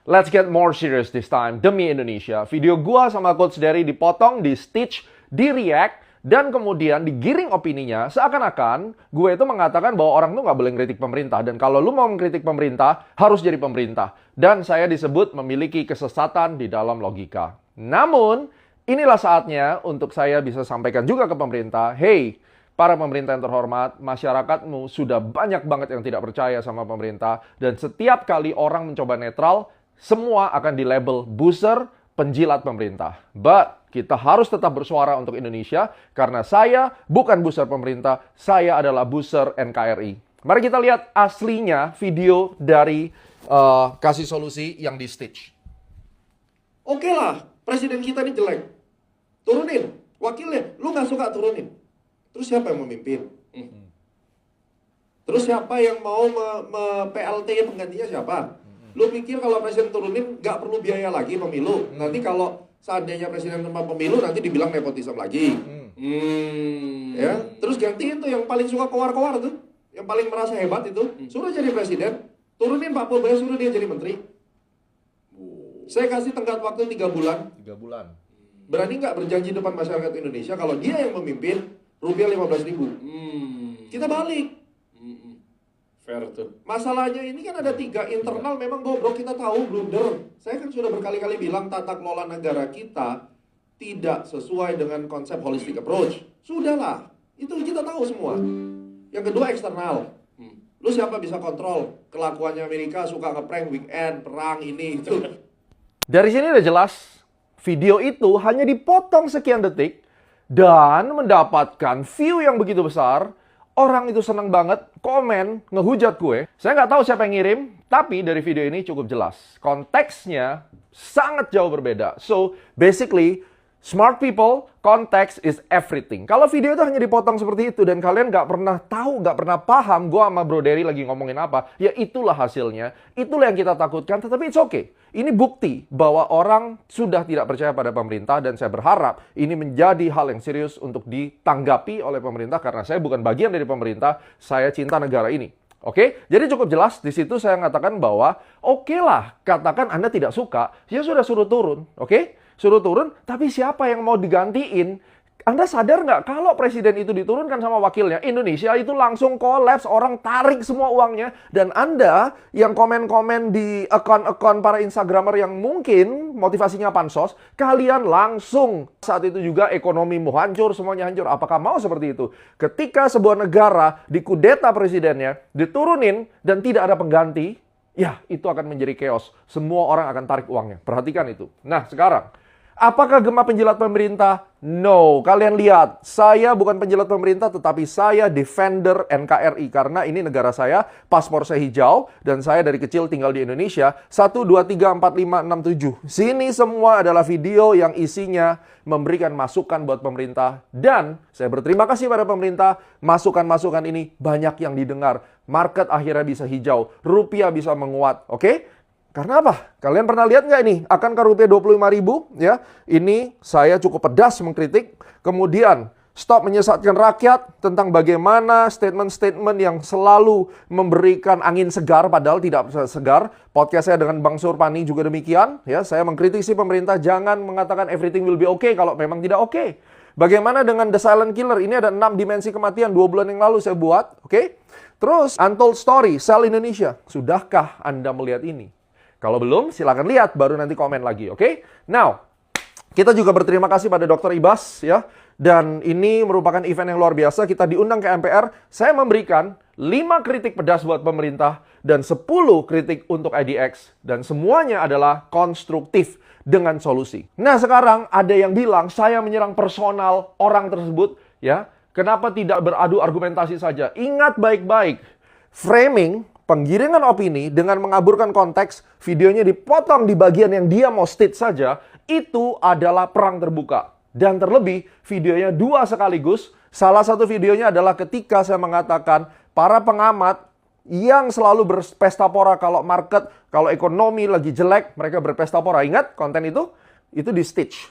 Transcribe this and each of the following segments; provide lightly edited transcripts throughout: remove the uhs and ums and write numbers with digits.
Let's get more serious this time, demi Indonesia. Video gua sama Coach Derry dipotong, di-stitch, di-react, dan kemudian digiring opininya seakan-akan gue itu mengatakan bahwa orang tuh nggak boleh ngeritik pemerintah. Dan kalau lu mau mengkritik pemerintah, harus jadi pemerintah. Dan saya disebut memiliki kesesatan di dalam logika. Namun, inilah saatnya untuk saya bisa sampaikan juga ke pemerintah, hey, para pemerintah yang terhormat, masyarakatmu sudah banyak banget yang tidak percaya sama pemerintah. Dan setiap kali orang mencoba netral, semua akan dilabel booster, penjilat pemerintah. But, kita harus tetap bersuara untuk Indonesia, karena saya bukan booster pemerintah, saya adalah booster NKRI. Mari kita lihat aslinya video dari kasih solusi yang di-stitch. Oke lah, presiden kita ini jelek. Turunin, wakilnya. Lu nggak suka turunin. Terus siapa yang memimpin? Terus siapa yang mau PLT penggantinya siapa? Lu pikir kalau presiden turunin nggak perlu biaya lagi pemilu? Nanti kalau seandainya presiden tempat pemilu nanti dibilang nepotisme lagi. Ya, terus gantiin tuh yang paling suka kowar-kowar tuh, yang paling merasa hebat itu, suruh jadi presiden, turunin Pak Purbaya, suruh dia jadi menteri. Saya kasih tenggat waktu 3 bulan. 3 bulan. Berani nggak berjanji depan masyarakat Indonesia kalau dia yang memimpin, rupiah 15.000. Kita balik. Fair tuh. Masalahnya ini kan ada 3 internal memang bobrok, kita tahu blunder. Saya kan sudah berkali-kali bilang tata kelola negara kita tidak sesuai dengan konsep holistic approach. Sudahlah, itu kita tahu semua. Yang kedua eksternal. Lu siapa bisa kontrol kelakuannya Amerika, suka ngeprank weekend, perang ini itu. Dari sini udah jelas, video itu hanya dipotong sekian detik dan mendapatkan view yang begitu besar. Orang itu senang banget, komen, ngehujat gue. Saya nggak tahu siapa yang ngirim, tapi dari video ini cukup jelas. Konteksnya sangat jauh berbeda. So, basically, smart people, context is everything. Kalau video itu hanya dipotong seperti itu dan kalian nggak pernah tahu, nggak pernah paham gue sama Bro Derry lagi ngomongin apa, ya itulah hasilnya. Itulah yang kita takutkan, tetapi it's okay. Ini bukti bahwa orang sudah tidak percaya pada pemerintah dan saya berharap ini menjadi hal yang serius untuk ditanggapi oleh pemerintah karena saya bukan bagian dari pemerintah, saya cinta negara ini. Oke, jadi cukup jelas di situ saya mengatakan bahwa oke lah, katakan Anda tidak suka, ya sudah suruh turun, oke? Suruh turun, tapi siapa yang mau digantiin? Anda sadar nggak kalau presiden itu diturunkan sama wakilnya, Indonesia itu langsung kolaps, orang tarik semua uangnya. Dan Anda yang komen-komen di akun-akun para Instagramer yang mungkin motivasinya pansos, kalian langsung saat itu juga ekonomimu hancur, semuanya hancur. Apakah mau seperti itu? Ketika sebuah negara dikudeta presidennya, diturunin dan tidak ada pengganti, ya itu akan menjadi chaos. Semua orang akan tarik uangnya. Perhatikan itu. Nah sekarang, apakah Gema penjilat pemerintah? No. Kalian lihat, saya bukan penjilat pemerintah, tetapi saya defender NKRI. Karena ini negara saya, paspor saya hijau, dan saya dari kecil tinggal di Indonesia. 1, 2, 3, 4, 5, 6, 7. Sini semua adalah video yang isinya memberikan masukan buat pemerintah. Dan saya berterima kasih pada pemerintah, masukan-masukan ini banyak yang didengar. Market akhirnya bisa hijau, rupiah bisa menguat, oke? Karena apa? Kalian pernah lihat nggak ini? Akankah rupiah 25.000? Ya, ini saya cukup pedas mengkritik. Kemudian, stop menyesatkan rakyat tentang bagaimana statement-statement yang selalu memberikan angin segar, padahal tidak segar. Podcast saya dengan Bang Surpani juga demikian. Ya, saya mengkritisi pemerintah, jangan mengatakan everything will be okay kalau memang tidak okay. Bagaimana dengan The Silent Killer? Ini ada 6 dimensi kematian, 2 bulan yang lalu saya buat. Oke? Terus, Untold Story, Sell Indonesia. Sudahkah Anda melihat ini? Kalau belum, silakan lihat, baru nanti komen lagi, oke? Now, kita juga berterima kasih pada Dr. Ibas, ya. Dan ini merupakan event yang luar biasa, kita diundang ke MPR. Saya memberikan 5 kritik pedas buat pemerintah dan 10 kritik untuk IDX. Dan semuanya adalah konstruktif dengan solusi. Nah, sekarang ada yang bilang, saya menyerang personal orang tersebut, ya. Kenapa tidak beradu argumentasi saja? Ingat baik-baik, framing, penggiringan opini dengan mengaburkan konteks, videonya dipotong di bagian yang dia mau state saja, itu adalah perang terbuka. Dan terlebih, videonya 2 sekaligus. Salah satu videonya adalah ketika saya mengatakan, para pengamat yang selalu berpesta pora kalau market, kalau ekonomi lagi jelek, mereka berpesta pora. Ingat konten itu? Itu di stitch.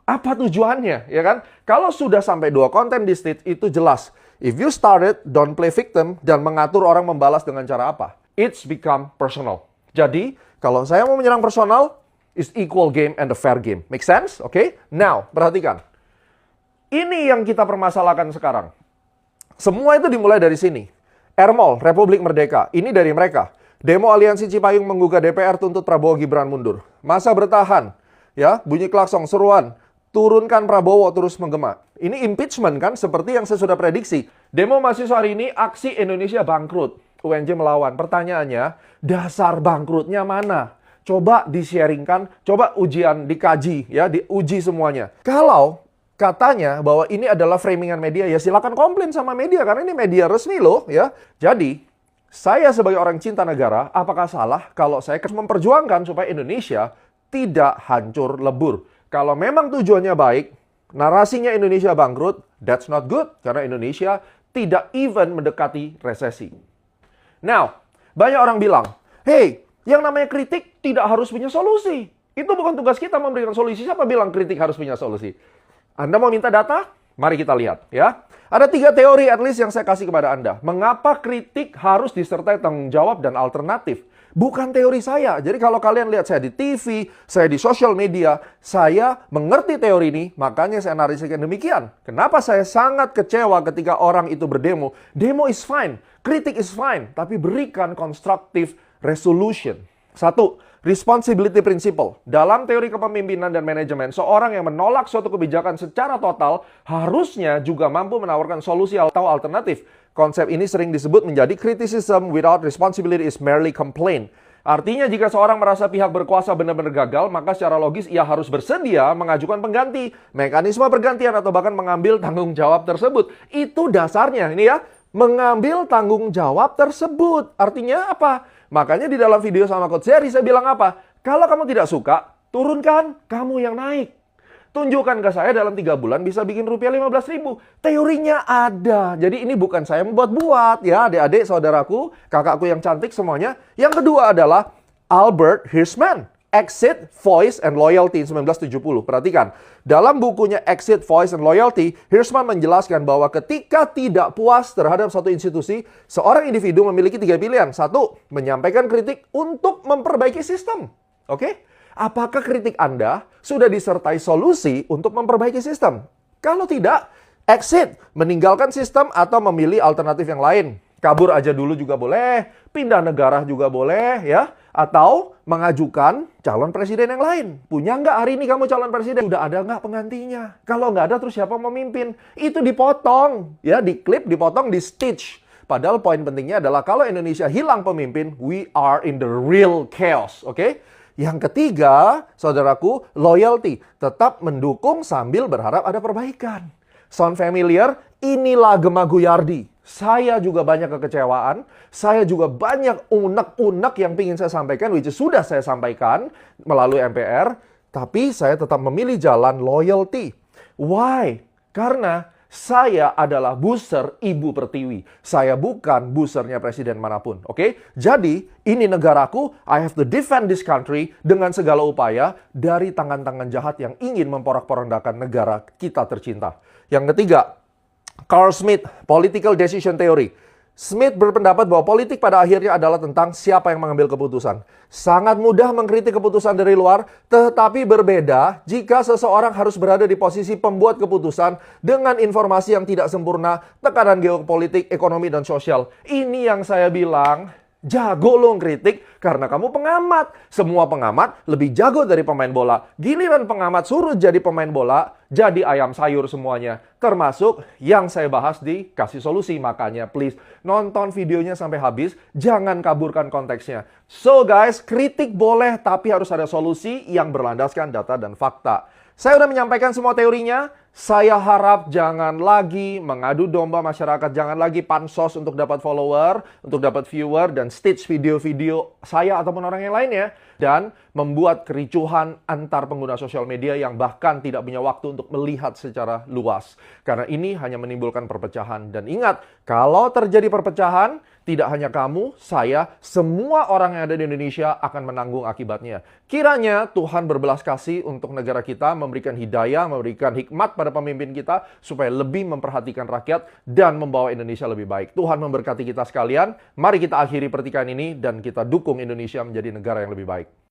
Apa tujuannya? Ya kan? Kalau sudah sampai 2 konten di stitch, itu jelas. If you started, don't play victim, dan mengatur orang membalas dengan cara apa? It's become personal. Jadi, Kalau saya mau menyerang personal, is equal game and a fair game. Make sense? Oke? Now, perhatikan. Ini yang kita permasalahkan sekarang. Semua itu dimulai dari sini. Ermol, Republik Merdeka. Ini dari mereka. Demo Aliansi Cipayung menggugat DPR tuntut Prabowo Gibran mundur. Masa bertahan. Ya, bunyi klakson, seruan. Turunkan Prabowo terus menggema. Ini impeachment kan, seperti yang saya sudah prediksi. Demo mahasiswa hari ini, aksi Indonesia bangkrut. UNJ melawan. Pertanyaannya, dasar bangkrutnya mana? Coba di-sharingkan, coba ujian dikaji, ya, diuji semuanya. Kalau katanya bahwa ini adalah framingan media, ya silakan komplain sama media, karena ini media resmi loh, ya. Jadi, saya sebagai orang cinta negara, apakah salah kalau saya memperjuangkan supaya Indonesia tidak hancur lebur? Kalau memang tujuannya baik, narasinya Indonesia bangkrut, that's not good. Karena Indonesia tidak even mendekati resesi. Now, banyak orang bilang, hey, yang namanya kritik tidak harus punya solusi. Itu bukan tugas kita memberikan solusi. Siapa bilang kritik harus punya solusi? Anda mau minta data? Mari kita lihat, ya. Ada 3 teori at least yang saya kasih kepada Anda. Mengapa kritik harus disertai tanggung jawab dan alternatif? Bukan teori saya. Jadi kalau kalian lihat saya di TV, saya di sosial media, saya mengerti teori ini, makanya saya narasikan demikian. Kenapa saya sangat kecewa ketika orang itu berdemo? Demo is fine, kritik is fine, tapi berikan constructive resolution. 1. Responsibility principle. Dalam teori kepemimpinan dan manajemen, seorang yang menolak suatu kebijakan secara total harusnya juga mampu menawarkan solusi atau alternatif. Konsep ini sering disebut menjadi criticism without responsibility is merely complaint. Artinya jika seorang merasa pihak berkuasa benar-benar gagal, maka secara logis ia harus bersedia mengajukan pengganti, mekanisme pergantian atau bahkan mengambil tanggung jawab tersebut. Itu dasarnya ini ya, mengambil tanggung jawab tersebut. Artinya apa? Makanya di dalam video sama Coach Jerry saya bilang apa? Kalau kamu tidak suka, turunkan, kamu yang naik. Tunjukkan ke saya dalam 3 bulan bisa bikin rupiah 15.000. Teorinya ada. Jadi ini bukan saya membuat-buat ya, adik-adik, saudaraku, kakakku yang cantik semuanya. Yang kedua adalah Albert Hirschman. Exit, Voice, and Loyalty 1970. Perhatikan, dalam bukunya Exit, Voice, and Loyalty, Hirschman menjelaskan bahwa ketika tidak puas terhadap suatu institusi, seorang individu memiliki 3 pilihan. 1, menyampaikan kritik untuk memperbaiki sistem. Oke? Apakah kritik Anda sudah disertai solusi untuk memperbaiki sistem? Kalau tidak, exit, meninggalkan sistem atau memilih alternatif yang lain. Kabur aja dulu juga boleh, pindah negara juga boleh, ya. Atau mengajukan calon presiden yang lain. Punya nggak hari ini kamu calon presiden? Sudah ada nggak penggantinya? Kalau nggak ada, terus siapa memimpin? Itu dipotong, ya, diklip, dipotong, di stitch. Padahal poin pentingnya adalah kalau Indonesia hilang pemimpin, we are in the real chaos, oke? Yang ketiga, saudaraku, loyalty. Tetap mendukung sambil berharap ada perbaikan. Sound familiar? Inilah Gema Guyardi. Saya juga banyak kekecewaan. Saya juga banyak unek-unek yang ingin saya sampaikan, which is sudah saya sampaikan melalui MPR. Tapi saya tetap memilih jalan loyalty. Why? Karena saya adalah booster Ibu Pertiwi. Saya bukan boosternya presiden manapun. Oke? Jadi, ini negaraku. I have to defend this country dengan segala upaya dari tangan-tangan jahat yang ingin memporak-porandakan negara kita tercinta. Yang ketiga, Carl Smith, Political Decision Theory. Smith berpendapat bahwa politik pada akhirnya adalah tentang siapa yang mengambil keputusan. Sangat mudah mengkritik keputusan dari luar, tetapi berbeda jika seseorang harus berada di posisi pembuat keputusan dengan informasi yang tidak sempurna, tekanan geopolitik, ekonomi, dan sosial. Ini yang saya bilang, jago lo ngkritik karena kamu pengamat. Semua pengamat lebih jago dari pemain bola. Giliran pengamat suruh jadi pemain bola, jadi ayam sayur semuanya. Termasuk yang saya bahas di Kasih Solusi. Makanya please nonton videonya sampai habis. Jangan kaburkan konteksnya. So guys, kritik boleh tapi harus ada solusi yang berlandaskan data dan fakta. Saya udah menyampaikan semua teorinya. Saya harap jangan lagi mengadu domba masyarakat, jangan lagi pansos untuk dapat follower, untuk dapat viewer, dan stitch video-video saya ataupun orang yang lainnya. Dan membuat kericuhan antar pengguna sosial media yang bahkan tidak punya waktu untuk melihat secara luas. Karena ini hanya menimbulkan perpecahan. Dan ingat, kalau terjadi perpecahan, Tidak hanya kamu, saya, semua orang yang ada di Indonesia akan menanggung akibatnya. Kiranya Tuhan berbelas kasih untuk negara kita, memberikan hidayah, memberikan hikmat pada pemimpin kita, supaya lebih memperhatikan rakyat dan membawa Indonesia lebih baik. Tuhan memberkati kita sekalian. Mari kita akhiri pertikaian ini dan kita dukung Indonesia menjadi negara yang lebih baik.